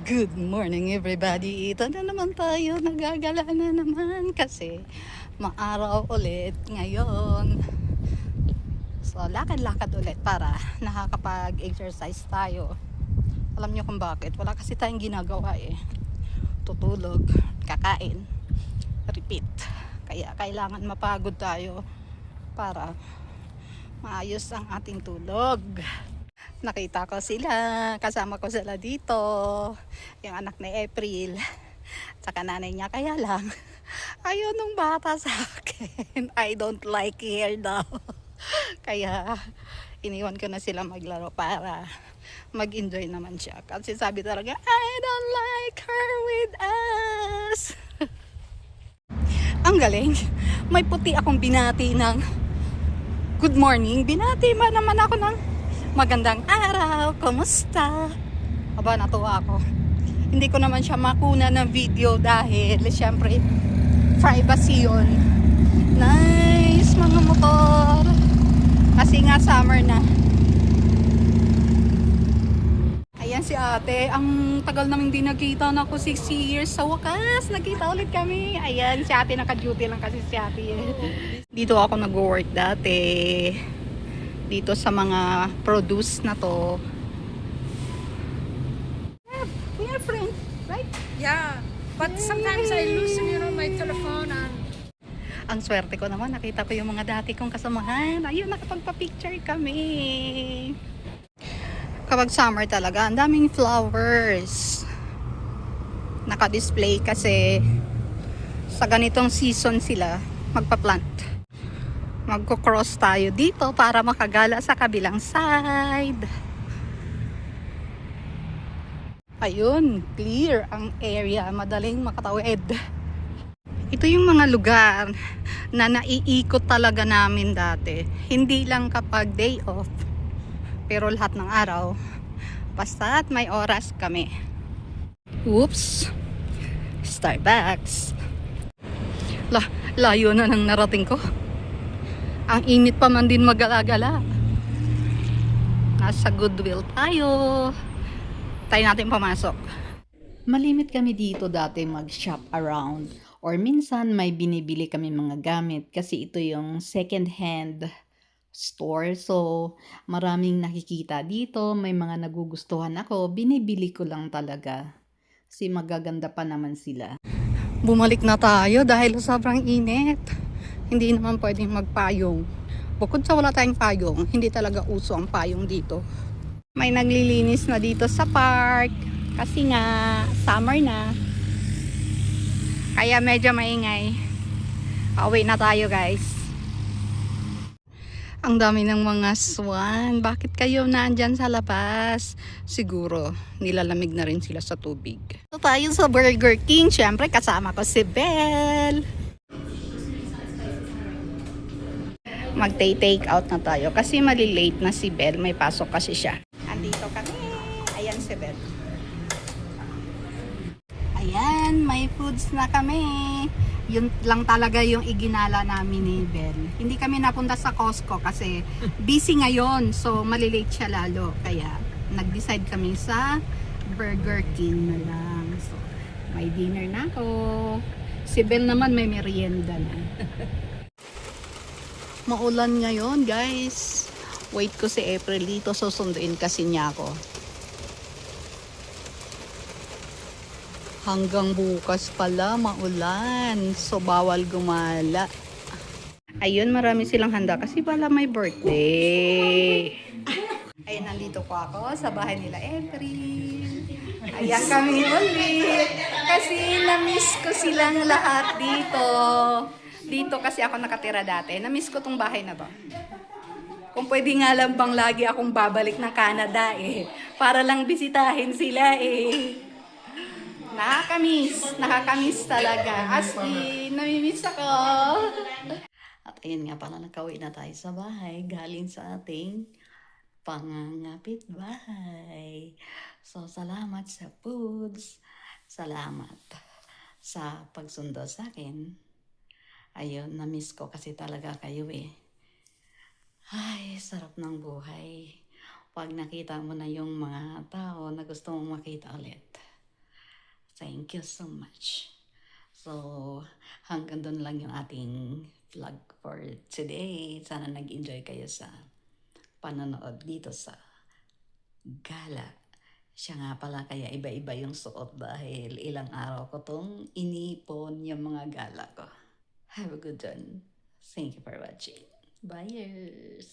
Good morning everybody. Ito na naman tayo, nagagala na naman kasi maaraw ulit ngayon. So lakad-lakad ulit para nakakapag-exercise tayo. Alam niyo kung bakit? Wala kasi tayong ginagawa eh. Tutulog, kakain, repeat. Kaya kailangan mapagod tayo para maayos ang ating tulog. Nakita ko sila, kasama ko sila dito, yung anak ni April, tsaka nanay niya, kaya lang, ayaw nung bata sa akin. I don't like hair daw. Kaya, iniwan ko na sila maglaro para mag-enjoy naman siya. Kasi sabi talaga, I don't like her with us. Ang galing, may puti akong binati ng good morning. Binati man naman ako ng magandang araw, kumusta? Aba, natuwa ako. Hindi ko naman siya makuna ng video dahil syempre privacy yun. Nice mga motor. Kasi nga summer na. Ayan si ate. Ang tagal namin din nakita na ako 6 years. Sa wakas, nagkita ulit kami. Ayan, si ate naka-duty lang kasi si ate. Dito ako nag-work dati. Dito sa mga produce na to. We are friends, right? Yeah, but sometimes I lose, my telephone and... Ang swerte ko naman, nakita ko yung mga dati kong kasamahan. Ayun, nakapagpa-picture kami. Kapag summer talaga, ang daming flowers. Naka-display kasi sa ganitong season sila magpa-plant. Magko-cross tayo dito para makagala sa kabilang side. Ayun, clear ang area, madaling makatawid. Ito yung mga lugar na naiikot talaga namin dati. Hindi lang kapag day off, pero lahat ng araw. Basta't may oras kami. Oops! Starbucks. Layo na nang narating ko. Ang init pa man din magala-gala. Nasa Goodwill tayo. Tayo natin pumasok. Malimit kami dito dati mag-shop around. Or minsan may binibili kami mga gamit kasi ito yung second hand store. So maraming nakikita dito. May mga nagugustuhan ako. Binibili ko lang talaga. Kasi magaganda pa naman sila. Bumalik na tayo dahil sobrang init. Hindi naman pwedeng magpayong. Bukod sa wala tayong payong, hindi talaga uso ang payong dito. May naglilinis na dito sa park kasi nga summer na. Kaya medyo maingay. Pauwi na tayo, guys. Ang dami ng mga swan. Bakit kayo nandyan sa labas? Siguro nilalamig na rin sila sa tubig. So tayo sa Burger King. Syempre kasama ko si Belle. Mag-take out na tayo kasi malilate na si Belle, may pasok kasi siya. Andito kami. Ayan si Belle. Ayan, may foods na kami. Yun lang talaga yung iginala namin ni Belle. Hindi kami napunta sa Costco kasi busy ngayon, so malilate siya lalo. Kaya nag-decide kami sa Burger King na lang. So may dinner na ako. Si Belle naman may merienda na. Maulan ngayon, guys. Wait ko si April dito, susunduin kasi niya ako. Hanggang bukas pala, maulan. So, bawal gumala. Ayun, marami silang handa kasi pala may birthday. Ayun, nandito po ako sa bahay nila April. Ayan kami ulit. Kasi na-miss ko silang lahat dito. Dito kasi ako nakatira dati. Na-miss ko tong bahay na to. Kung pwede nga lang bang lagi akong babalik ng Canada eh. Para lang bisitahin sila eh. Nakakamiss talaga. As in, namimiss ako. At ayun nga pala, nakauwi na tayo sa bahay. Galing sa ating pangangapit bahay. So, salamat sa foods. Salamat sa pagsundo sa akin. Ayun, na-miss ko kasi talaga kayo eh. Ay, sarap ng buhay. Pag nakita mo na yung mga tao na gusto mong makita ulit. Thank you so much. So, hanggang doon lang yung ating vlog for today. Sana nag-enjoy kayo sa panonood dito sa gala. Siya nga pala kaya iba-iba yung suot dahil ilang araw ko tong inipon yung mga gala ko. Have a good one. Thank you for watching. Bye.